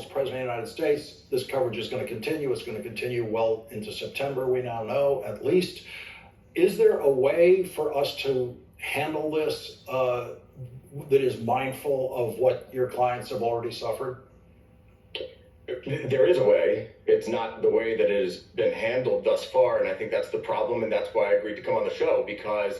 President of the United States. This coverage is going to continue. It's going to continue well into September, we now know, at least. Is there a way for us to handle this that is mindful of what your clients have already suffered? There is a way. It's not the way that it has been handled thus far, and I think that's the problem, and that's why I agreed to come on the show, because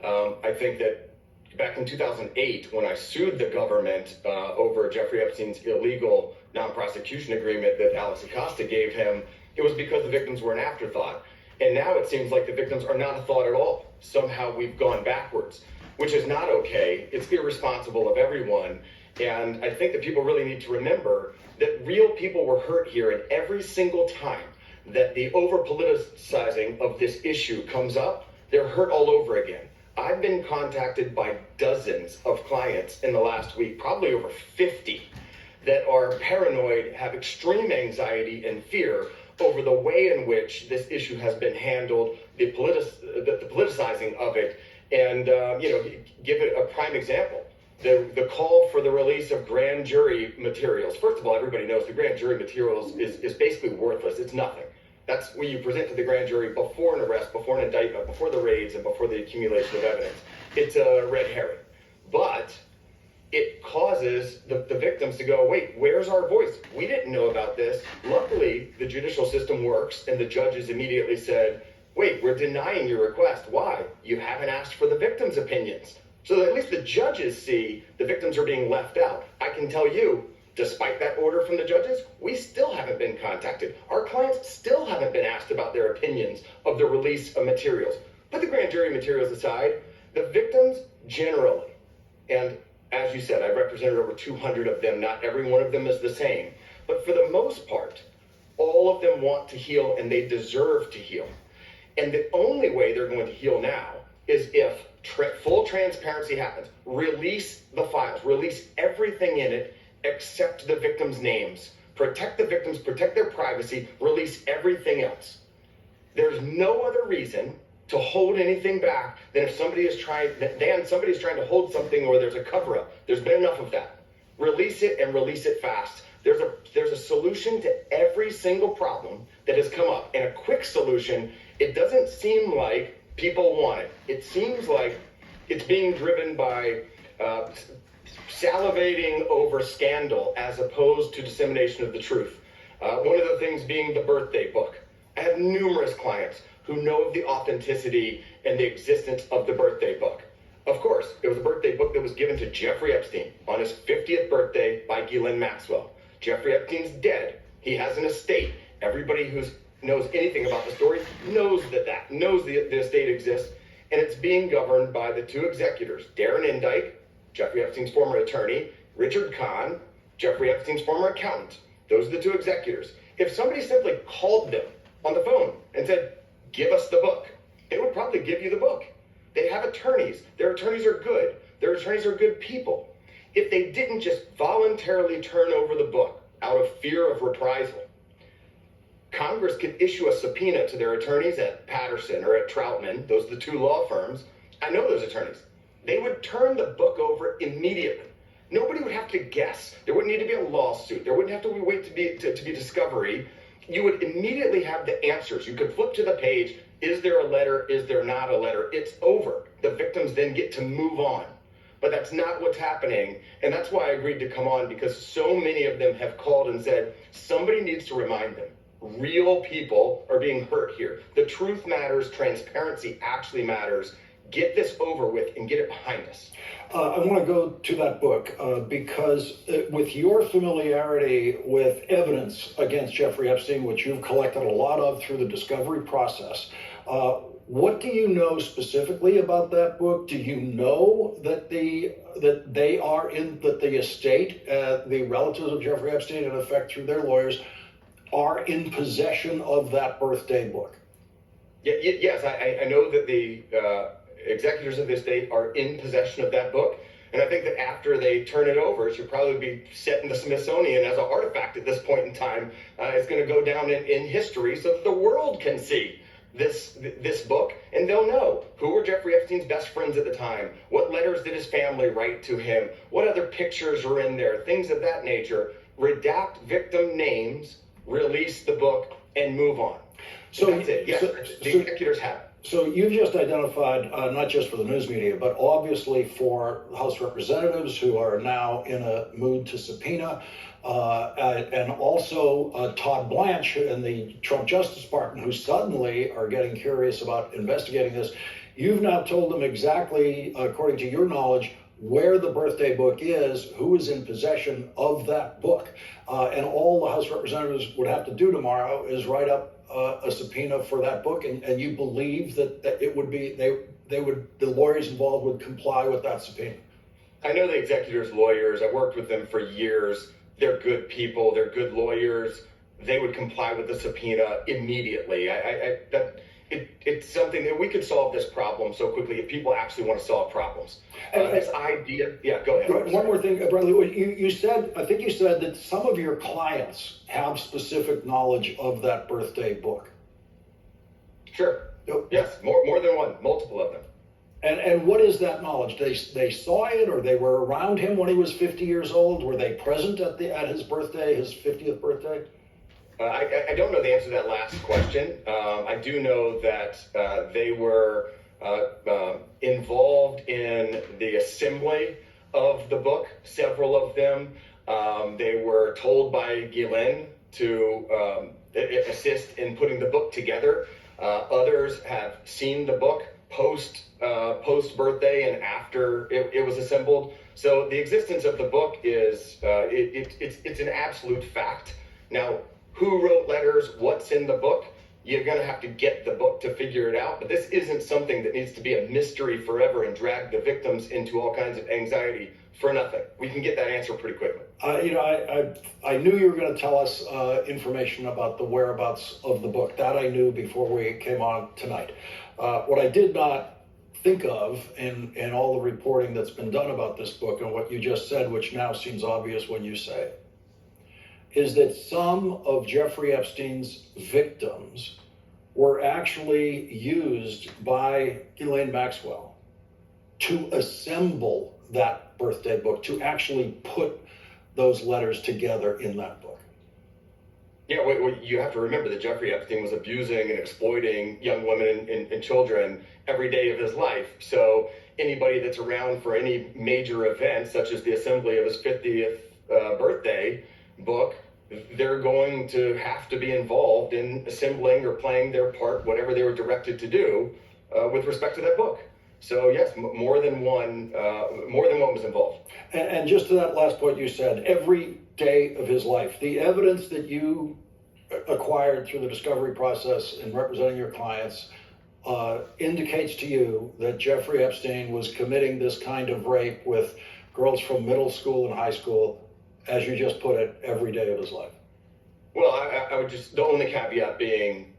I think that back in 2008, when I sued the government over Jeffrey Epstein's illegal non-prosecution agreement that Alex Acosta gave him, it was because the victims were an afterthought. And now it seems like the victims are not a thought at all. Somehow we've gone backwards, which is not okay. It's irresponsible of everyone. And I think that people really need to remember that real people were hurt here, and every single time that the over-politicizing of this issue comes up, they're hurt all over again. I've been contacted by dozens of clients in the last week, probably over 50, that are paranoid, have extreme anxiety and fear over the way in which this issue has been handled, the politicizing of it. And, give it a prime example. The call for the release of grand jury materials. First of all, everybody knows the grand jury materials is basically worthless. It's nothing. That's what you present to the grand jury before an arrest, before an indictment, before the raids, and before the accumulation of evidence. It's a red herring. But it causes the victims to go, wait, where's our voice? We didn't know about this. Luckily, the judicial system works, and the judges immediately said, wait, we're denying your request. Why? You haven't asked for the victims' opinions. So that at least the judges see the victims are being left out. I can tell you, despite that order from the judges, we still haven't been contacted. Our clients still haven't been asked about their opinions of the release of materials. Put the grand jury materials aside, the victims generally, and as you said, I represented over 200 of them. Not every one of them is the same. But for the most part, all of them want to heal, and they deserve to heal. And the only way they're going to heal now is if full transparency happens. Release the files. Release everything in it except the victims' names. Protect the victims. Protect their privacy. Release everything else. There's no other reason to hold anything back than if somebody's trying to hold something, or there's a cover-up. There's been enough of that. Release it, and release it fast. There's a solution to every single problem that has come up, and a quick solution. It doesn't seem like people want it. It seems like it's being driven by salivating over scandal as opposed to dissemination of the truth. One of the things being the birthday book. I have numerous clients who know of the authenticity and the existence of the birthday book. Of course, it was a birthday book that was given to Jeffrey Epstein on his 50th birthday by Ghislaine Maxwell. Jeffrey Epstein's dead. He has an estate. Everybody who knows anything about the story knows knows the estate exists, and it's being governed by the two executors, Darren Indyke, Jeffrey Epstein's former attorney, Richard Kahn, Jeffrey Epstein's former accountant. Those are the two executors. If somebody simply called them on the phone and said, give us the book, they would probably give you the book. They have attorneys. Their attorneys are good. Their attorneys are good people. If they didn't just voluntarily turn over the book out of fear of reprisal, Congress could issue a subpoena to their attorneys at Patterson or at Troutman. Those are the two law firms. I know those attorneys. They would turn the book over immediately. Nobody would have to guess. There wouldn't need to be a lawsuit. There wouldn't have to wait to be discovery. You would immediately have the answers. You could flip to the page. Is there a letter? Is there not a letter? It's over. The victims then get to move on. But that's not what's happening. And that's why I agreed to come on, because so many of them have called and said, somebody needs to remind them. Real people are being hurt here. The truth matters. Transparency actually matters. Get this over with and get it behind us. I want to go to that book because with your familiarity with evidence against Jeffrey Epstein, which you've collected a lot of through the discovery process, what do you know specifically about that book? Do you know that the estate, the relatives of Jeffrey Epstein, in effect through their lawyers, are in possession of that birthday book? Yes, I know that the executors of the estate are in possession of that book. And I think that after they turn it over, it should probably be set in the Smithsonian as an artifact at this point in time. It's going to go down in history so that the world can see this book, and they'll know who were Jeffrey Epstein's best friends at the time, what letters did his family write to him, what other pictures are in there, things of that nature. redact victim names, release the book, and move on. So that's it. Yes, the executors have it. So you've just identified, not just for the news media, but obviously for House representatives who are now in a mood to subpoena, and also Todd Blanche in the Trump Justice Department, who suddenly are getting curious about investigating this. You've now told them exactly, according to your knowledge, where the birthday book is, who is in possession of that book. And all the House representatives would have to do tomorrow is write up a subpoena for that book, and you believe that it would be the lawyers involved would comply with that subpoena? I know the executors' lawyers. I worked with them for years. They're good people. They're good lawyers. They would comply with the subpoena immediately. It's something that we could solve this problem so quickly if people actually want to solve problems. This idea, yeah, go ahead. One more thing, Bradley. You said, I think you said that some of your clients have specific knowledge of that birthday book. Sure. Yes, more than one, multiple of them. And what is that knowledge? They saw it, or they were around him when he was 50 years old? Were they present at his birthday, his 50th birthday? I don't know the answer to that last question. I do know that they were involved in the assembly of the book, several of them. They were told by Ghislaine to assist in putting the book together. Others have seen the book post birthday and after it was assembled. So the existence of the book is it's an absolute fact. Now, who wrote letters, what's in the book? You're going to have to get the book to figure it out. But this isn't something that needs to be a mystery forever and drag the victims into all kinds of anxiety for nothing. We can get that answer pretty quickly. I knew you were going to tell us information about the whereabouts of the book. That I knew before we came on tonight. What I did not think of in all the reporting that's been done about this book and what you just said, which now seems obvious when you say it, is that some of Jeffrey Epstein's victims were actually used by Ghislaine Maxwell to assemble that birthday book, to actually put those letters together in that book. Yeah, you have to remember that Jeffrey Epstein was abusing and exploiting young women and children every day of his life. So anybody that's around for any major event, such as the assembly of his 50th birthday book, they're going to have to be involved in assembling or playing their part, whatever they were directed to do, with respect to that book. So yes, more than one was involved. And just to that last point you said, every day of his life, the evidence that you acquired through the discovery process in representing your clients indicates to you that Jeffrey Epstein was committing this kind of rape with girls from middle school and high school, as you just put it, every day of his life. Well, I would just, the only caveat being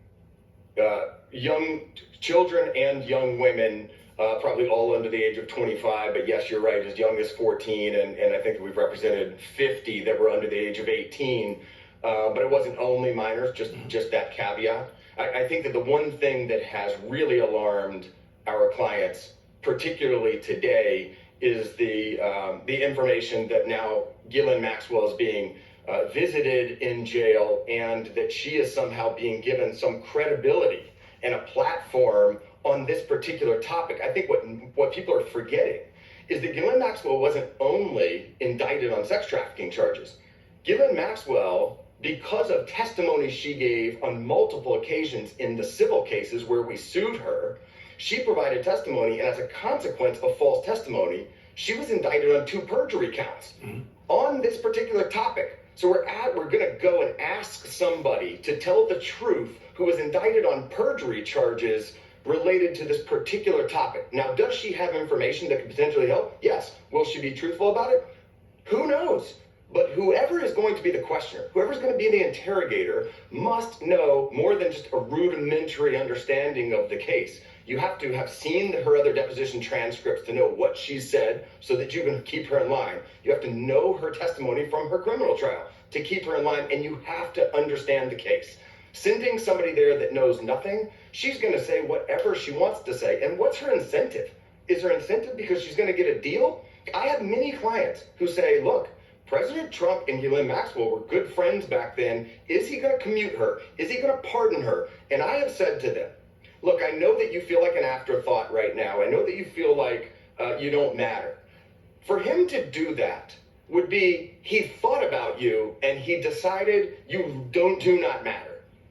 young children and young women, probably all under the age of 25, but yes, you're right, as young as 14, and I think we've represented 50 that were under the age of 18, but it wasn't only minors, just that caveat. I think that the one thing that has really alarmed our clients, particularly today, is the information that now Ghislaine Maxwell is being visited in jail, and that she is somehow being given some credibility and a platform on this particular topic. I think what people are forgetting is that Ghislaine Maxwell wasn't only indicted on sex trafficking charges. Ghislaine Maxwell, because of testimony she gave on multiple occasions in the civil cases where we sued her, she provided testimony, and as a consequence of false testimony, she was indicted on 2 perjury counts on this particular topic. So we're going to go and ask somebody to tell the truth who was indicted on perjury charges related to this particular topic. Now, does she have information that could potentially help? Yes. Will she be truthful about it? Who knows? But whoever is going to be the questioner, whoever's going to be the interrogator, must know more than just a rudimentary understanding of the case. You have to have seen her other deposition transcripts to know what she said so that you can keep her in line. You have to know her testimony from her criminal trial to keep her in line, and you have to understand the case. Sending somebody there that knows nothing, she's going to say whatever she wants to say. And what's her incentive? Is her incentive because she's going to get a deal? I have many clients who say, look, President Trump and Ghislaine Maxwell were good friends back then. Is he going to commute her? Is he going to pardon her? And I have said to them, look, I know that you feel like an afterthought right now. I know that you feel like you don't matter. For him to do that would be he thought about you and he decided you do not matter.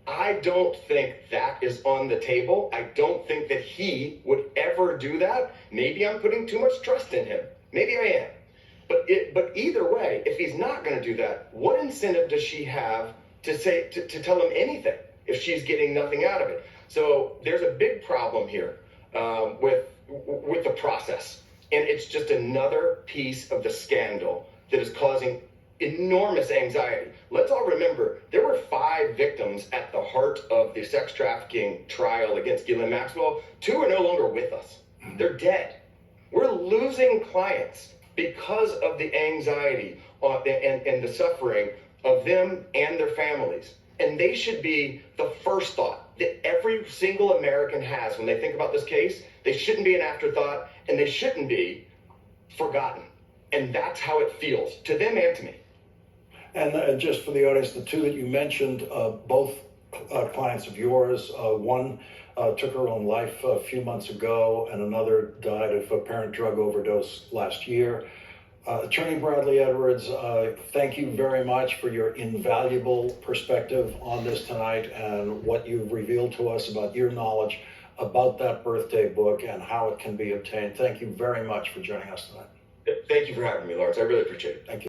I don't think that is on the table. I don't think that he would ever do that. Maybe I'm putting too much trust in him. Maybe I am. But either way, if he's not going to do that, what incentive does she have to tell him anything if she's getting nothing out of it? So there's a big problem here with the process, and it's just another piece of the scandal that is causing enormous anxiety. Let's all remember there were 5 victims at the heart of the sex trafficking trial against Ghislaine Maxwell. 2 are no longer with us. They're dead. We're losing clients because of the anxiety and the suffering of them and their families. And they should be the first thought that every single American has when they think about this case. They shouldn't be an afterthought, and they shouldn't be forgotten. And that's how it feels to them and to me. And just for the audience, the 2 that you mentioned, both clients of yours, one took her own life a few months ago, and another died of apparent drug overdose last year. Attorney Bradley Edwards, thank you very much for your invaluable perspective on this tonight and what you've revealed to us about your knowledge about that birthday book and how it can be obtained. Thank you very much for joining us tonight. Thank you for having me, Lawrence. I really appreciate it. Thank you.